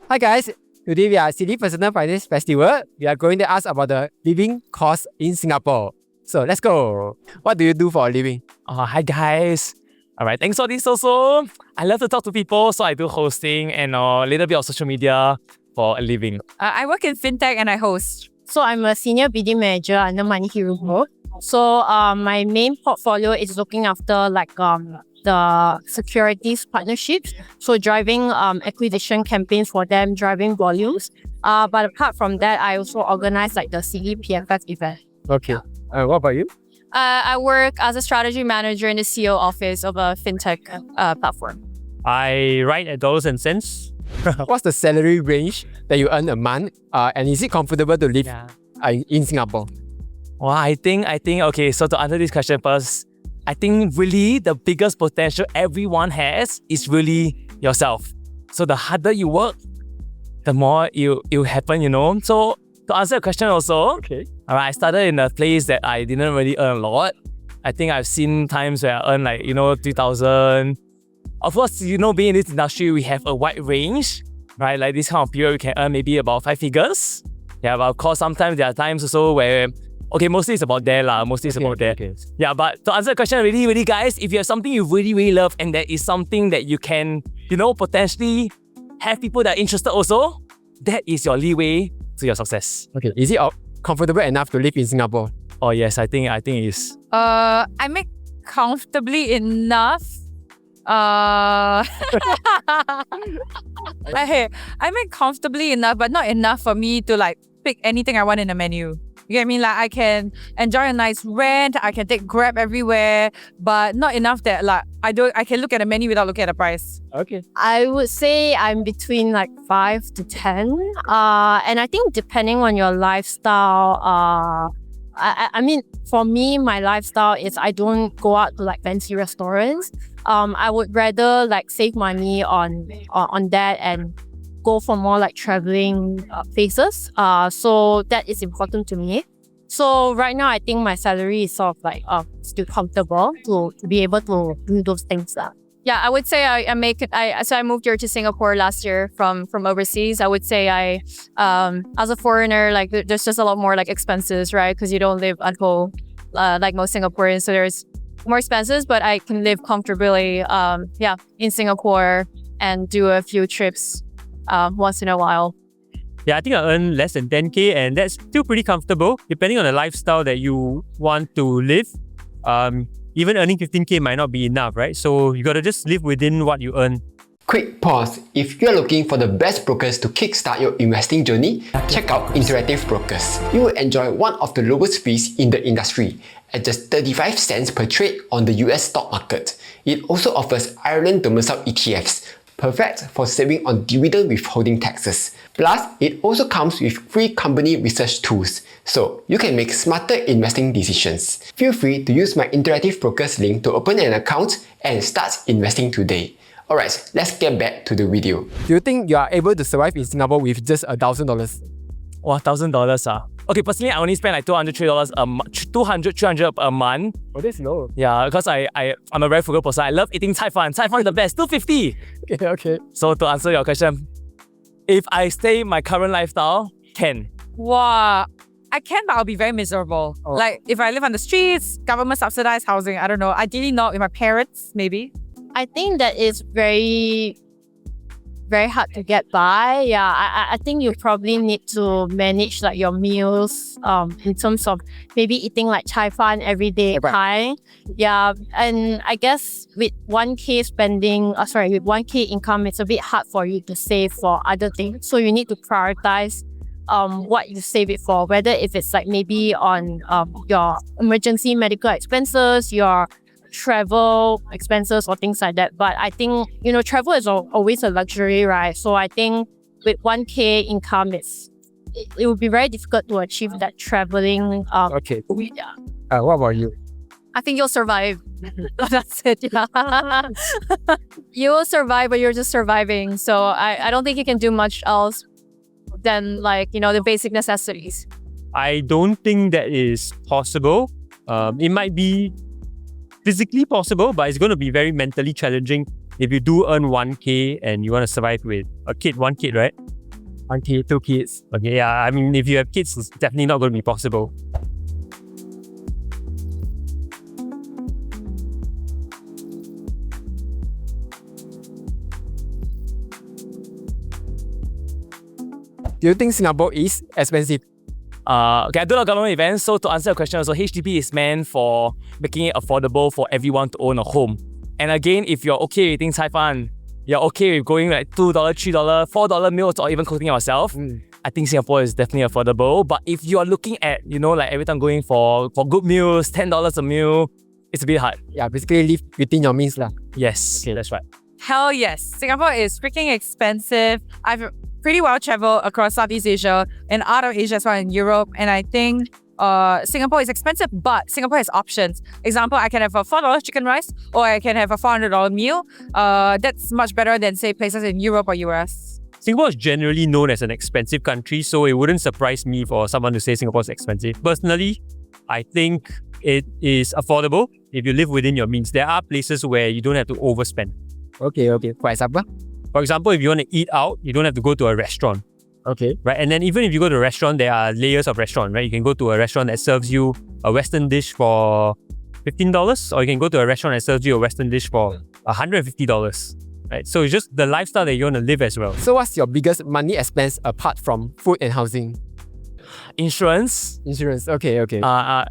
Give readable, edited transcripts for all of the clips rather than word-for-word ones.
Hi guys, today we are at City Personal Finance Festival. We are going to ask about the living cost in Singapore. So let's go. What do you do for a living? Hi guys. Alright, thanks for this also. I love to talk to people, so I do hosting and a little bit of social media for a living. I work in fintech and I host. So I'm a senior BD manager under Money Hero Group. So my main portfolio is looking after the securities partnerships. So driving acquisition campaigns for them, driving volumes. But apart from that, I also organize like the CEPFF event. Okay. What about you? I work as a strategy manager in the CEO office of a fintech platform. I write at dollars and cents. What's the salary range that you earn a month? And is it comfortable to live in Singapore? Well, I think, okay, so to answer this question first, I think really the biggest potential everyone has is really yourself. So the harder you work, the more it'll happen, you know. So to answer the question also, I started in a place that I didn't really earn a lot. I think I've seen times where I earn 3,000. Of course, being in this industry, we have a wide range, right? Like this kind of period, we can earn maybe about 5 figures. Yeah, but of course, sometimes there are times also where, mostly it's about there lah. Yeah, but to answer the question, really, guys, if you have something you really, really love and there is something that you can, potentially have people that are interested also, that is your leeway to your success. Okay, is it comfortable enough to live in Singapore? Oh yes, I think it is. I make comfortably enough. I make comfortably enough, but not enough for me to pick anything I want in the menu. You get me? I can enjoy a nice rent, I can take Grab everywhere, but not enough that I can look at a menu without looking at the price. Okay. I would say I'm between 5 to 10. And I think depending on your lifestyle, I mean, for me, my lifestyle is I don't go out to fancy restaurants. I would rather save money on that and go for more traveling places. So that is important to me. So right now, I think my salary is sort of still comfortable to be able to do those things. Yeah, I would say I moved here to Singapore last year from overseas. I would say as a foreigner, there's just a lot more expenses, right? Because you don't live at home like most Singaporeans, so there's more expenses. But I can live comfortably, in Singapore and do a few trips once in a while. Yeah, I think I earn less than 10K and that's still pretty comfortable depending on the lifestyle that you want to live. Even earning 15K might not be enough, right? So you gotta just live within what you earn. Quick pause. If you're looking for the best brokers to kickstart your investing journey, check out Interactive Brokers. You will enjoy one of the lowest fees in the industry at just 35 cents per trade on the US stock market. It also offers Ireland domicile ETFs, perfect for saving on dividend withholding taxes. Plus, it also comes with free company research tools, so you can make smarter investing decisions. Feel free to use my Interactive Brokers link to open an account and start investing today. Alright, let's get back to the video. Do you think you are able to survive in Singapore with just $1,000? Wow, $1,000 Okay, personally, I only spend $200, $300 a month. Oh, that's low. Yeah, because I'm a very frugal person. I love eating Cai Fan. Cai Fan is the best, $250. Okay. So to answer your question, if I stay my current lifestyle, can. Wow. I can, but I'll be very miserable. Oh. If I live on the streets, government subsidized housing, I don't know. Ideally not with my parents, maybe. I think that is very, very hard to get by. Yeah, I think you probably need to manage like your meals in terms of maybe eating like chai fan every day kind. Yeah, and I guess with 1K spending, with 1K income, it's a bit hard for you to save for other things. So you need to prioritize what you save it for, whether if it's like maybe on your emergency medical expenses, your travel expenses or things like that. But I think, you know, travel is always a luxury, right? So I think with 1K income, it would be very difficult to achieve that traveling. Okay. Yeah. What about you? I think you'll survive. That's it. Yeah. You will survive, but you're just surviving. So I don't think you can do much else than like, you know, the basic necessities. I don't think that is possible. It might be physically possible, but it's going to be very mentally challenging if you do earn 1K and you want to survive with one kid, right? 1 kid, 2 kids. Okay, yeah, I mean, if you have kids, it's definitely not going to be possible. Do you think Singapore is expensive? Okay, I do a lot of government events, so to answer your question also, HDB is meant for making it affordable for everyone to own a home. And again, if you're okay with things high fun, you're okay with going like $2, $3, $4 meals or even cooking yourself, I think Singapore is definitely affordable. But if you are looking at, like every time going for good meals, $10 a meal, it's a bit hard. Yeah, basically live within your means lah. Yes, okay, that's right. Hell yes. Singapore is freaking expensive. I've pretty well traveled across Southeast Asia and out of Asia as well in Europe. And I think Singapore is expensive, but Singapore has options. Example, I can have a $4 chicken rice or I can have a $400 meal. That's much better than say places in Europe or US. Singapore is generally known as an expensive country, so it wouldn't surprise me for someone to say Singapore is expensive. Personally, I think it is affordable if you live within your means. There are places where you don't have to overspend. Okay. For example? For example, if you want to eat out, you don't have to go to a restaurant, Okay. right? And then even if you go to a restaurant, there are layers of restaurant, right? You can go to a restaurant that serves you a Western dish for $15, or you can go to a restaurant that serves you a Western dish for $150, right? So it's just the lifestyle that you want to live as well. So what's your biggest money expense apart from food and housing? Insurance. Insurance. Okay.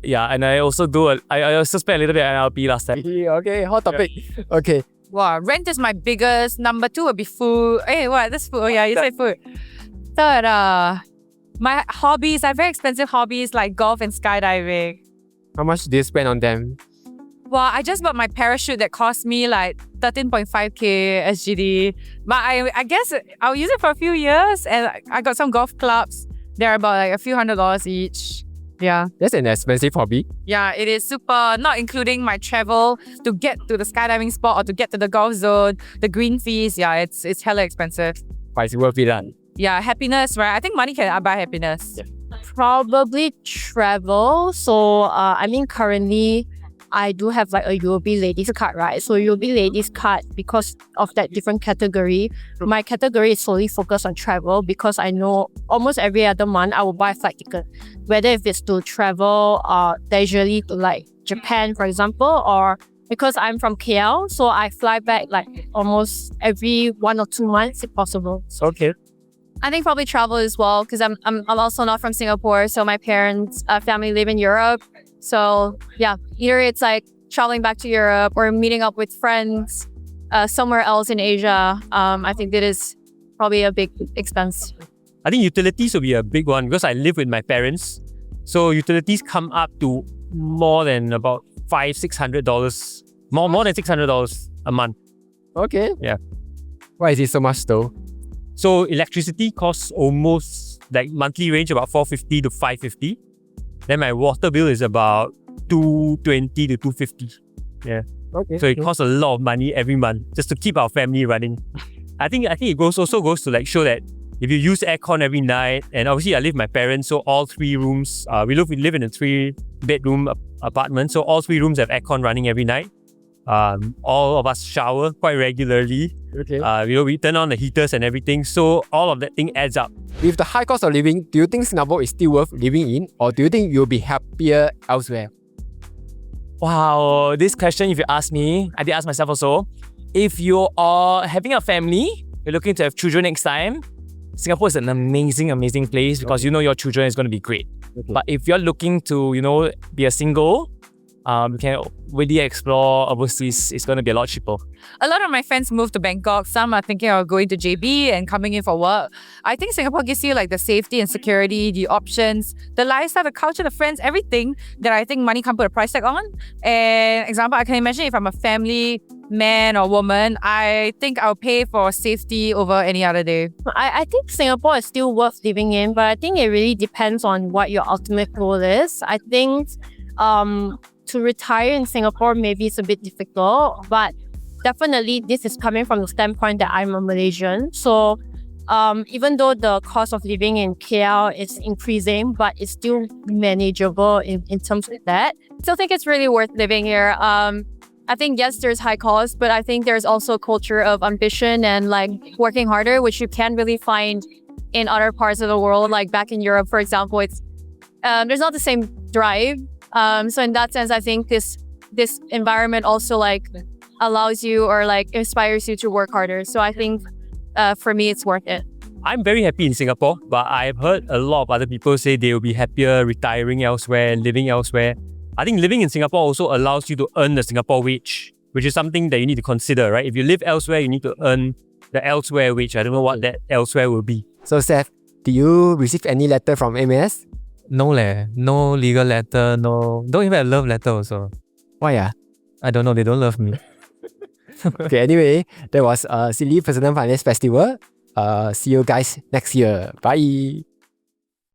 Yeah, and I also I also spent a little bit on NLP last time. Okay, hot topic. Okay. Wow, rent is my biggest. Number 2 would be food. Hey, what? This food. Oh yeah, you say food. Third, my hobbies. I have very expensive hobbies like golf and skydiving. How much do you spend on them? Well, I just bought my parachute that cost me like 13.5k SGD. But I guess I'll use it for a few years, and I got some golf clubs. They're about like a few $100s each. Yeah. That's an expensive hobby. Yeah, it is super, not including my travel to get to the skydiving spot or to get to the golf zone, the green fees. Yeah, it's hella expensive. But it's worth it. Yeah, happiness, right? I think money can buy happiness. Yeah. Probably travel. So, I mean, currently, I do have like a UOB Ladies card, right? So UOB Ladies card, because of that different category, my category is solely focused on travel because I know almost every other month I will buy a flight ticket, whether if it's to travel leisurely to like Japan, for example, or because I'm from KL, so I fly back like almost every 1 or 2 months if possible. Okay. I think probably travel as well because I'm also not from Singapore, so my parents' family live in Europe. So yeah, either it's like traveling back to Europe or meeting up with friends somewhere else in Asia. I think that is probably a big expense. I think utilities will be a big one because I live with my parents. So utilities come up to more than about $500-600, more than $600 a month. Okay. Yeah. Why is it so much though? So electricity costs almost like monthly range about $450 to $550. Then my water bill is about $220 to $250. Yeah. Okay. So it costs a lot of money every month just to keep our family running. I think it also goes to like show that if you use aircon every night, and obviously I live with my parents, so all 3 rooms, we live in a 3-bedroom apartment, so all 3 rooms have aircon running every night. All of us shower quite regularly. Okay. We turn on the heaters and everything, so all of that thing adds up. With the high cost of living, do you think Singapore is still worth living in, or do you think you'll be happier elsewhere? Wow, this question, if you ask me, I did ask myself also. If you are having a family, you're looking to have children next time, Singapore is an amazing, amazing place because you know your children is going to be great. Okay. But if you're looking to, be a single, you can really explore overseas. It's going to be a lot cheaper. A lot of my friends moved to Bangkok. Some are thinking of going to JB and coming in for work. I think Singapore gives you like the safety and security, the options, the lifestyle, the culture, the friends, everything that I think money can't put a price tag on. And example, I can imagine if I'm a family man or woman, I think I'll pay for safety over any other day. I think Singapore is still worth living in, but I think it really depends on what your ultimate goal is. I think to retire in Singapore, maybe it's a bit difficult, but definitely this is coming from the standpoint that I'm a Malaysian. So even though the cost of living in KL is increasing, but it's still manageable in terms of that. I still think it's really worth living here. I think, yes, there's high cost, but I think there's also a culture of ambition and like working harder, which you can really find in other parts of the world, like back in Europe, for example, it's there's not the same drive. So in that sense, I think this environment also like allows you or like inspires you to work harder. So I think for me, it's worth it. I'm very happy in Singapore, but I've heard a lot of other people say they will be happier retiring elsewhere, living elsewhere. I think living in Singapore also allows you to earn the Singapore wage, which is something that you need to consider, right? If you live elsewhere, you need to earn the elsewhere wage. I don't know what that elsewhere will be. So Seth, do you receive any letter from MAS? No no legal letter, no. Don't even have a love letter also. Why ah? I don't know, they don't love me. Okay, anyway, that was Silly Personal Finance Festival. See you guys next year. Bye.